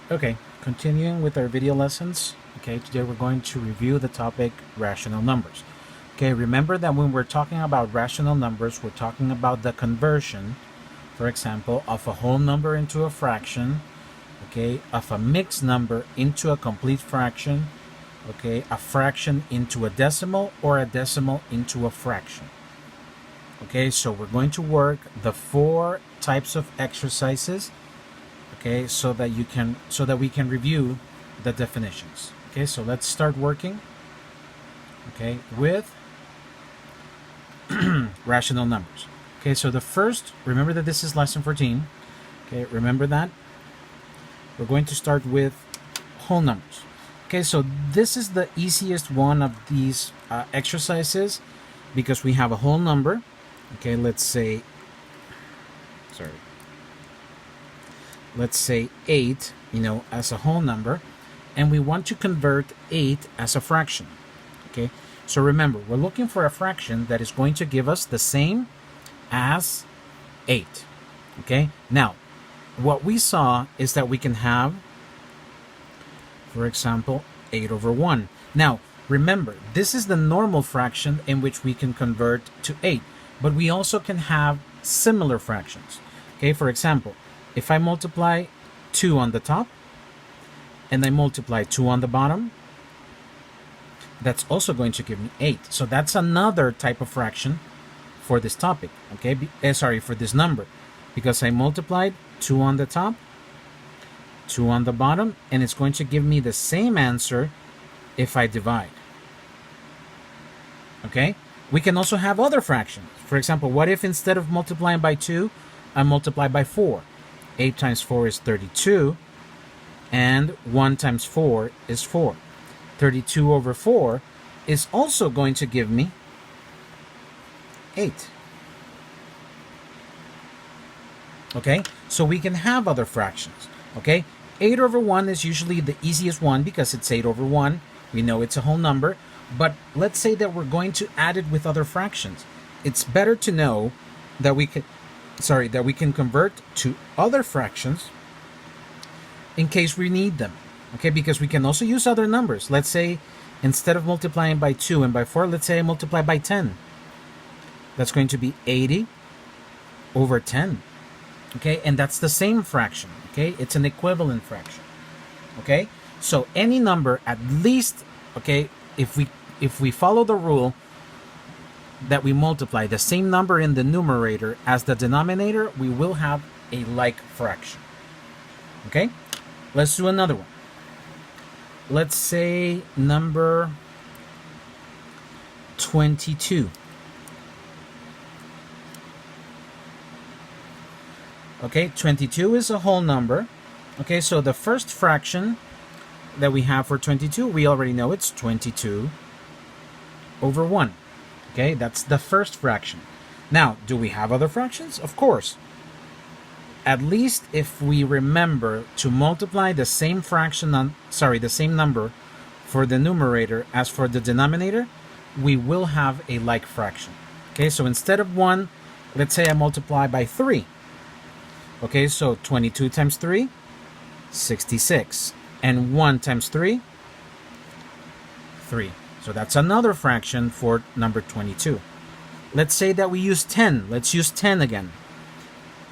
Okay, continuing with our video lessons. Okay, today we're going to review the topic rational numbers. Okay, remember that when we're talking about rational numbers, we're talking about the conversion, for example, of a whole number into a fraction, okay, of a mixed number into a complete fraction, okay, a fraction into a decimal, or a decimal into a fraction. Okay, so we're going to work the 4 types of exercises, okay, so that we can review the definitions. Okay, so let's start working, okay, with rational numbers. Okay, so the first, remember that this is lesson 14. Okay, remember that we're going to start with whole numbers. Okay, so this is the easiest one of these exercises because we have a whole number. Okay, let's say 8, as a whole number, and we want to convert 8 as a fraction. Okay, so remember, we're looking for a fraction that is going to give us the same as 8. Okay, now what we saw is that we can have, for example, 8 over 1. Now remember, this is the normal fraction in which we can convert to 8, but we also can have similar fractions. Okay, for example, if I multiply 2 on the top and I multiply 2 on the bottom, that's also going to give me 8. So that's another type of fraction for this topic, okay? For this number, because I multiplied 2 on the top, 2 on the bottom, and it's going to give me the same answer if I divide. Okay? We can also have other fractions. For example, what if instead of multiplying by 2, I multiply by 4? 8 times 4 is 32, and 1 times 4 is 4. 32 over 4 is also going to give me 8. Okay, so we can have other fractions. Okay, 8 over 1 is usually the easiest one because it's 8 over 1. We know it's a whole number, but let's say that we're going to add it with other fractions. It's better to know that we can convert to other fractions in case we need them. Okay, because we can also use other numbers. Let's say instead of multiplying by 2 and by 4, let's say I multiply by 10. That's going to be 80 over 10. Okay, and that's the same fraction. Okay, it's an equivalent fraction. Okay, so any number, at least, okay, if we follow the rule that we multiply the same number in the numerator as the denominator, we will have a like fraction. Okay, let's do another one. Let's say number 22. Okay, 22 is a whole number. Okay, so the first fraction that we have for 22, we already know it's 22 over 1. Okay, that's the first fraction. Now, do we have other fractions? Of course. At least if we remember to multiply the same the same number for the numerator as for the denominator, we will have a like fraction. Okay, so instead of 1, let's say I multiply by 3. Okay, so 22 times 3, 66. And 1 times 3, 3. So that's another fraction for number 22. Let's say that we use 10. Let's use 10 again.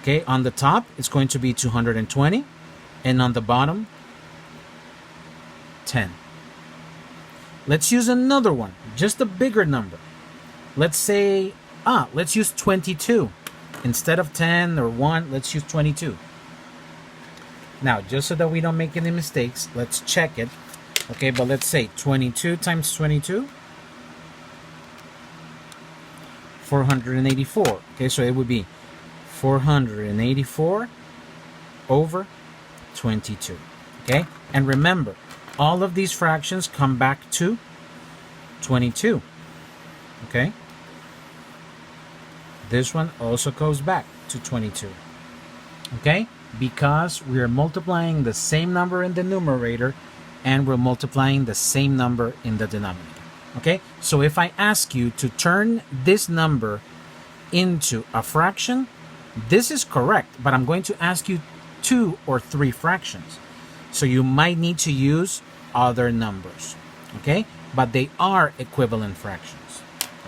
Okay, on the top, it's going to be 220. And on the bottom, 10. Let's use another one, just a bigger number. Let's say, let's use 22. Instead of 10 or 1, let's use 22. Now, just so that we don't make any mistakes, let's check it. Okay, but let's say 22 times 22, 484. Okay, so it would be 484 over 22. Okay, and remember, all of these fractions come back to 22. Okay, this one also goes back to 22. Okay, because we are multiplying the same number in the numerator and we're multiplying the same number in the denominator. Okay, so if I ask you to turn this number into a fraction, this is correct, but I'm going to ask you 2 or 3 fractions. So you might need to use other numbers, okay? But they are equivalent fractions,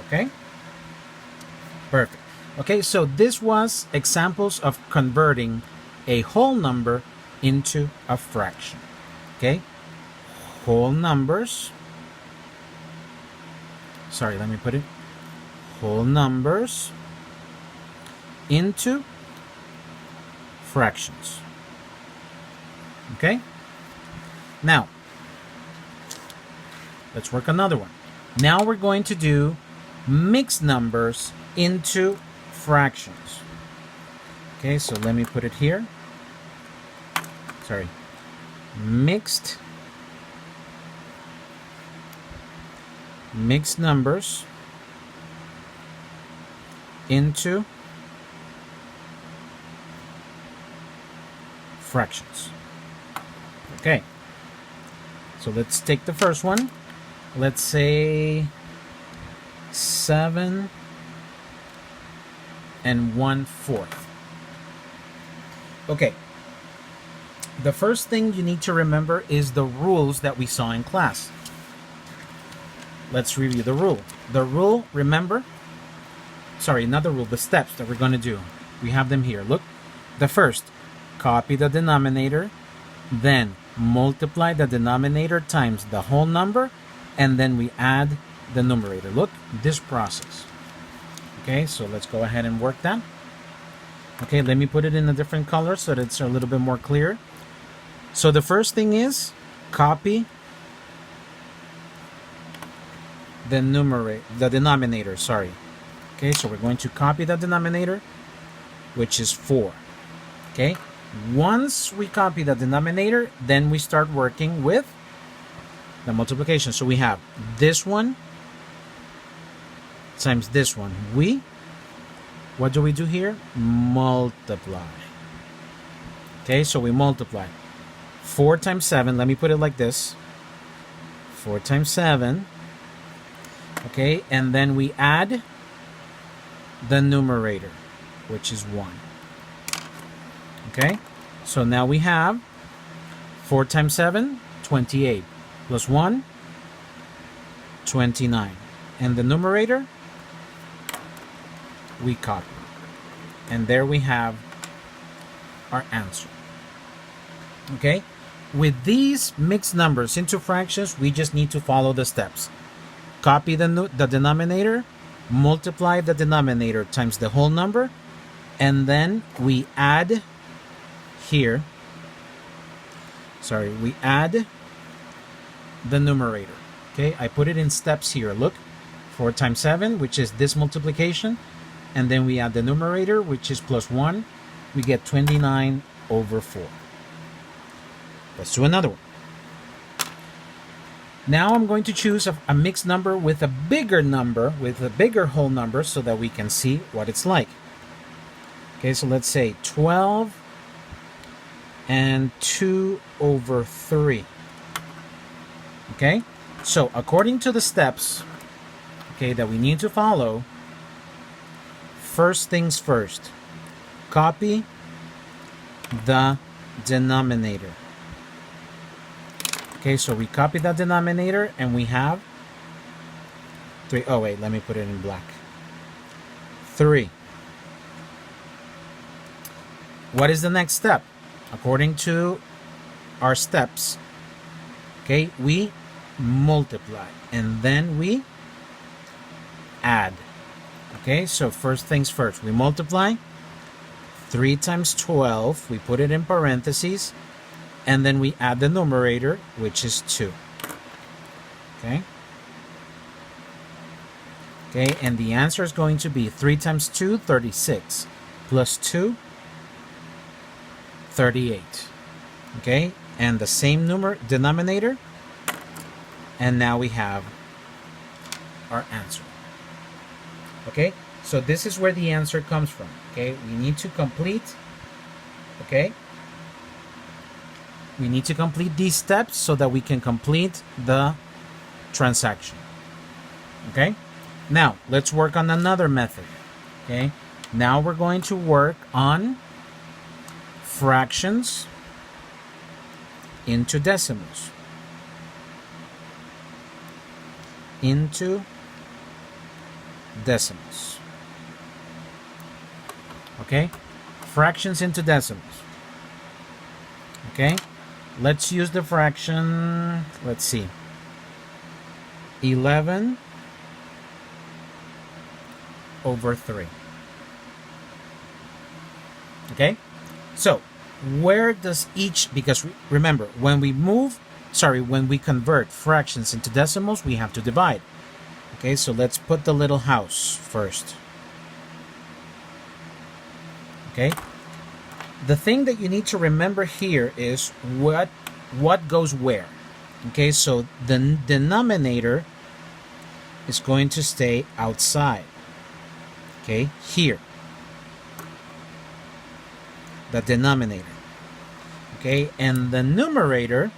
okay? Perfect. Okay, so this was examples of converting a whole number into a fraction, okay? Whole numbers, sorry, let me put it, whole numbers into fractions, okay? Now, let's work another one. Now we're going to do mixed numbers into fractions. Okay, so let me put it here. Sorry. Mixed numbers into fractions. Okay. So let's take the first one. Let's say 7 1/4. Okay. The first thing you need to remember is the rules that we saw in class. Let's review the rule. The rule, remember? Sorry, not the rule, the steps that we're going to do. We have them here. Look. The first, copy the denominator, then multiply the denominator times the whole number, and then we add the numerator. Look, this process. Okay, so let's go ahead and work that. Okay, let me put it in a different color so that it's a little bit more clear. So the first thing is copy the denominator, sorry. Okay, so we're going to copy the denominator, which is 4. Okay, once we copy the denominator, then we start working with the multiplication. So we have this one times this one. What do we do here? Multiply. Okay, so we multiply. 4 times 7, let me put it like this. 4 times 7. Okay, and then we add the numerator, which is 1. Okay, so now we have 4 times 7, 28, plus 1, 29. And the numerator, we copy. And there we have our answer. Okay, with these mixed numbers into fractions, we just need to follow the steps. Copy the denominator, multiply the denominator times the whole number, and then we add here, we add the numerator. Okay, I put it in steps here. Look, 4 times 7, which is this multiplication, and then we add the numerator, which is plus 1. We get 29 over 4. Let's do another one. Now I'm going to choose a mixed number with a bigger whole number, so that we can see what it's like. Okay, so let's say 12 and 2 over 3. Okay, so according to the steps, okay, that we need to follow, first things first, copy the denominator. Okay, so we copy that denominator and we have 3. Oh, wait, let me put it in black. 3. What is the next step? According to our steps, okay, we multiply and then we add. Okay, so first things first, we multiply. 3 times 12, we put it in parentheses, and then we add the numerator, which is 2. Okay. Okay, and the answer is going to be 3 times 2, 36, plus 2, 38. Okay, and the same denominator, and now we have our answer. Okay, so this is where the answer comes from. Okay, we need to complete, okay, we need to complete these steps so that we can complete the transaction. Okay, now let's work on another method. Okay, now we're going to work on fractions into decimals. Into decimals. Okay? Fractions into decimals. Okay? Let's use the fraction, let's see. 11 over 3. Okay? So, where does each, because remember, when we convert fractions into decimals, we have to divide. Okay, so let's put the little house first. Okay? The thing that you need to remember here is what goes where. Okay, so the denominator is going to stay outside. Okay, here. The denominator. Okay, and the numerator,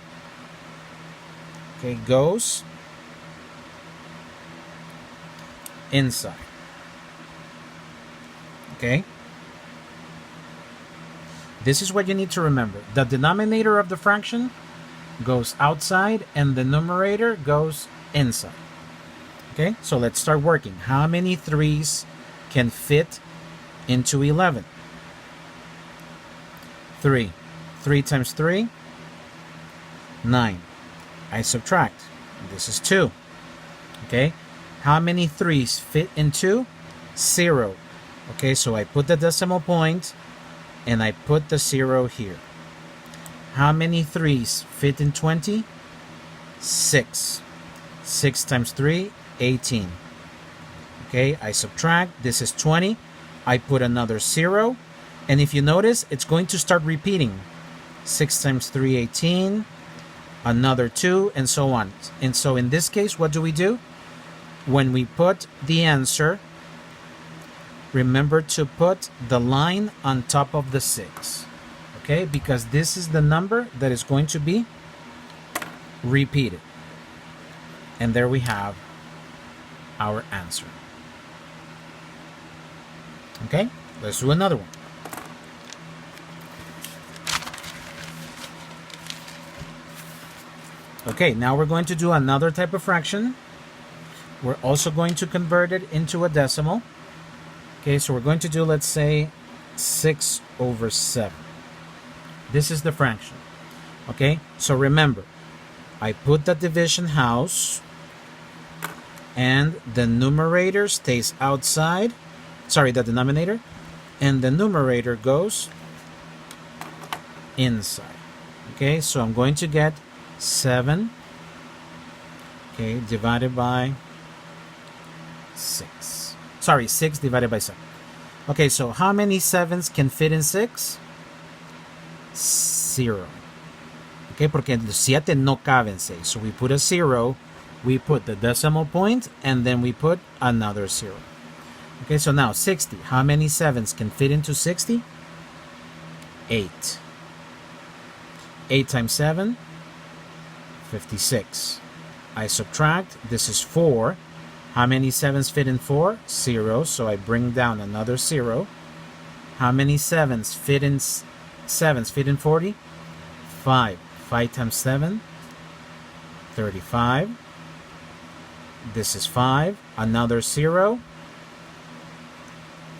okay, goes inside. Okay? This is what you need to remember. The denominator of the fraction goes outside and the numerator goes inside. Okay, so let's start working. How many 3's can fit into 11? 3. 3 times 3, 9. I subtract. This is 2. Okay, how many 3's fit into 0? Okay, so I put the decimal point and I put the 0 here. How many 3's fit in 20? 6. 6 times 3, 18. Okay, I subtract. This is 20. I put another 0. And if you notice, it's going to start repeating. 6 times 3, 18. Another 2, and so on. And so in this case, what do? When we put the answer, remember to put the line on top of the 6. Okay, because this is the number that is going to be repeated. And there we have our answer. Okay, let's do another one. Okay, now we're going to do another type of fraction. We're also going to convert it into a decimal. Okay, so we're going to do, let's say, 6 over 7. This is the fraction. Okay, so remember, I put the division house and the numerator stays outside. Sorry, the denominator. And the numerator goes inside. Okay, so I'm going to get 7, okay, divided by 6. Sorry, 6 divided by 7. Okay, so how many 7's can fit in 6? 0. Okay, porque los 7 no caben 6. So we put a 0, we put the decimal point, and then we put another 0. Okay, so now 60. How many 7's can fit into 60? 8. 8 times 7? 56. I subtract. This is 4. How many 7's fit in 4? 0. So I bring down another 0. How many 7's fit in 40? 5. 5 times 7? 35. This is 5. Another 0.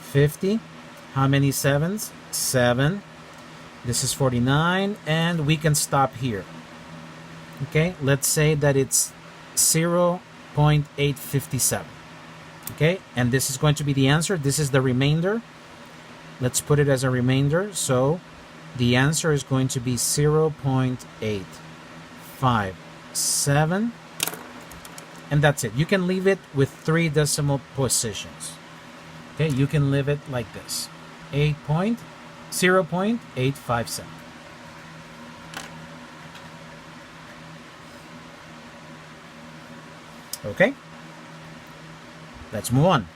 50. How many 7's? 7. This is 49. And we can stop here. Okay, let's say that it's 0.857. Okay, and this is going to be the answer. This is the remainder. Let's put it as a remainder. So the answer is going to be 0.857. And that's it. You can leave it with 3 decimal positions. Okay, you can leave it like this. 0.857. Okay, let's move on.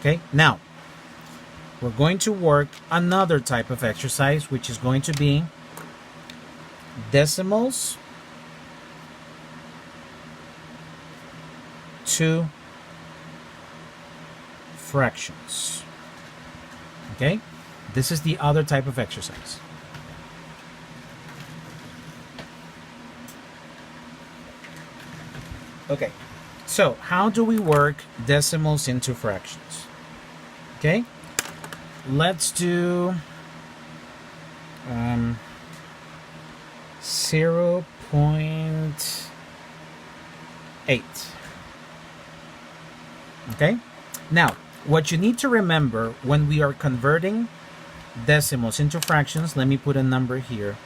Okay, now we're going to work another type of exercise, which is going to be decimals to fractions. Okay, this is the other type of exercise. Okay, so how do we work decimals into fractions? Okay, let's do 0.8. Okay, now what you need to remember when we are converting decimals into fractions, let me put a number here.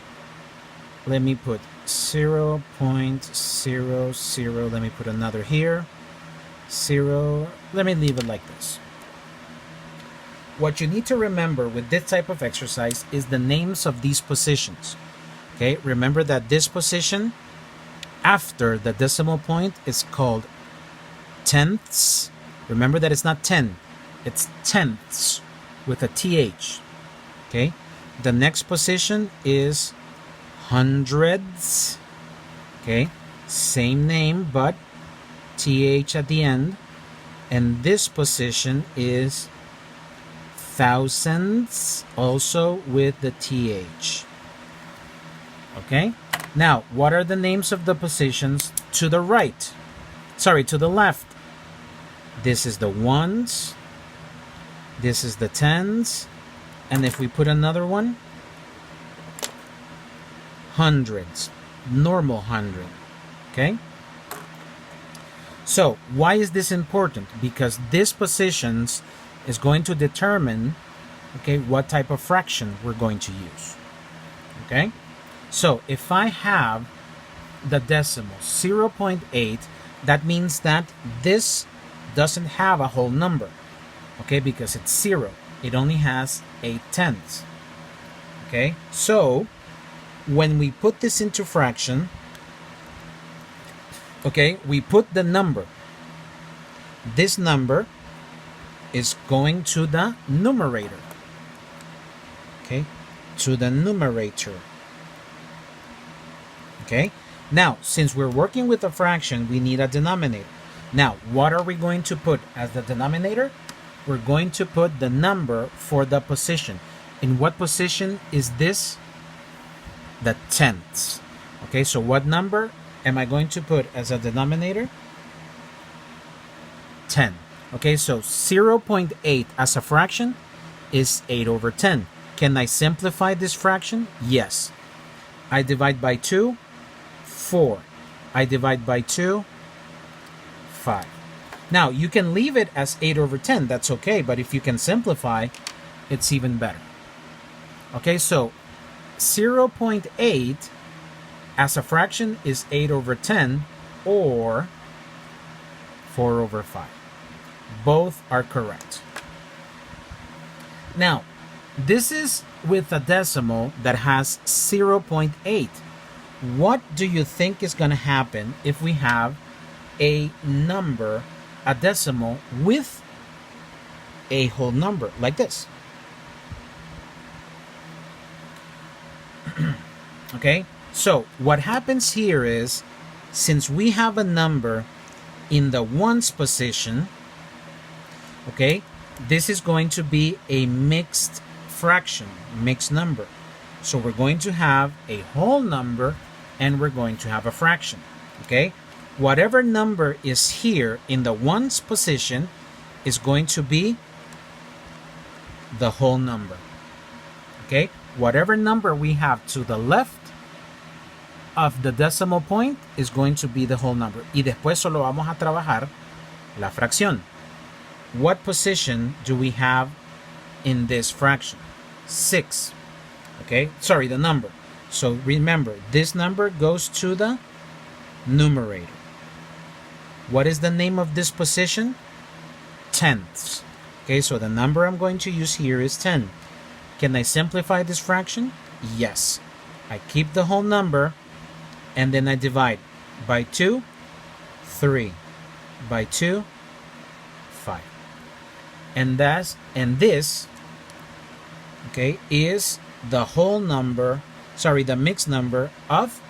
Let me put 0.00. Let me put another here. 0. Let me leave it like this. What you need to remember with this type of exercise is the names of these positions. Okay, remember that this position after the decimal point is called tenths. Remember that it's not 10, it's tenths with a th. Okay, the next position is hundreds. Okay, same name but th at the end. And this position is thousands, also with the th. Okay, now what are the names of the positions to the right? Sorry, to the left. This is the ones, this is the tens, and if we put another one, hundreds, normal hundred. Okay, so why is this important? Because this positions is going to determine, okay, what type of fraction we're going to use. Okay, so if I have the decimal 0.8, that means that this doesn't have a whole number, okay, because it's 0. It only has 8 tenths. Okay, so when we put this into fraction, okay, we put the number. This number is going to the numerator. Okay, to the numerator. Okay, now since we're working with a fraction, we need a denominator. Now, what are we going to put as the denominator? We're going to put the number for the position. In what position is this? The tenths. Okay, so what number am I going to put as a denominator? 10. Okay, so 0.8 as a fraction is 8 over 10. Can I simplify this fraction? Yes. I divide by 2, 4. I divide by 2, 5. Now, you can leave it as 8 over 10. That's okay, but if you can simplify, it's even better. Okay, so 0.8 as a fraction is 8 over 10 or 4 over 5. Both are correct. Now, this is with a decimal that has 0.8. What do you think is going to happen if we have a number, a decimal with a whole number like this? Okay, so what happens here is, since we have a number in the ones position, okay, this is going to be a mixed fraction, mixed number. So we're going to have a whole number and we're going to have a fraction. Okay, whatever number is here in the ones position is going to be the whole number. Okay, whatever number we have to the left of the decimal point is going to be the whole number. Y después solo vamos a trabajar la fracción. What position do we have in this fraction? 6. Okay, sorry, the number. So remember, this number goes to the numerator. What is the name of this position? Tenths. Okay, so the number I'm going to use here is 10. Can I simplify this fraction? Yes. I keep the whole number and then I divide by 2, 3, by 2, 5. And this, okay, is the whole number, sorry, the mixed number of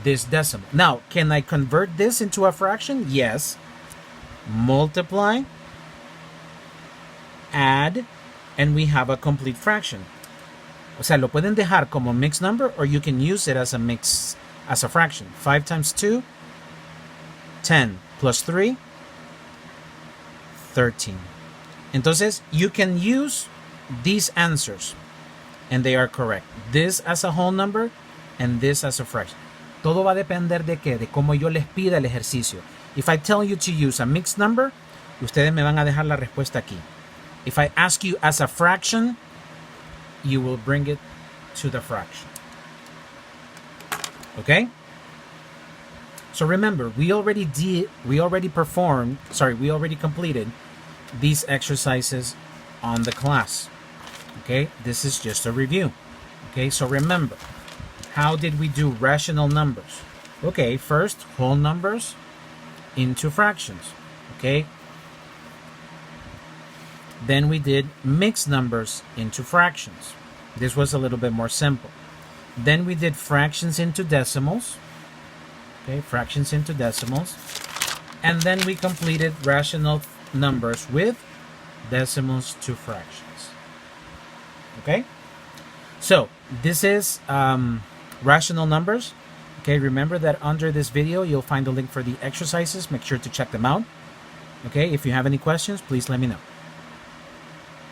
this decimal. Now, can I convert this into a fraction? Yes. Multiply, add, and we have a complete fraction. O sea, lo pueden dejar como mixed number or you can use it as a fraction. 5 times 2, 10 plus 3, 13. Entonces, you can use these answers, and they are correct. This as a whole number, and this as a fraction. Todo va a depender de qué, de cómo yo les pida el ejercicio. If I tell you to use a mixed number, ustedes me van a dejar la respuesta aquí. If I ask you as a fraction, you will bring it to the fraction. Okay? So remember, we already completed these exercises on the class. Okay? This is just a review. Okay? So remember, how did we do rational numbers? Okay, first, whole numbers into fractions. Okay? Then we did mixed numbers into fractions. This was a little bit more simple. Then we did fractions into decimals. Okay, fractions into decimals. And then we completed rational numbers with decimals to fractions. Okay? So, this is rational numbers. Okay, remember that under this video, you'll find a link for the exercises. Make sure to check them out. Okay, if you have any questions, please let me know.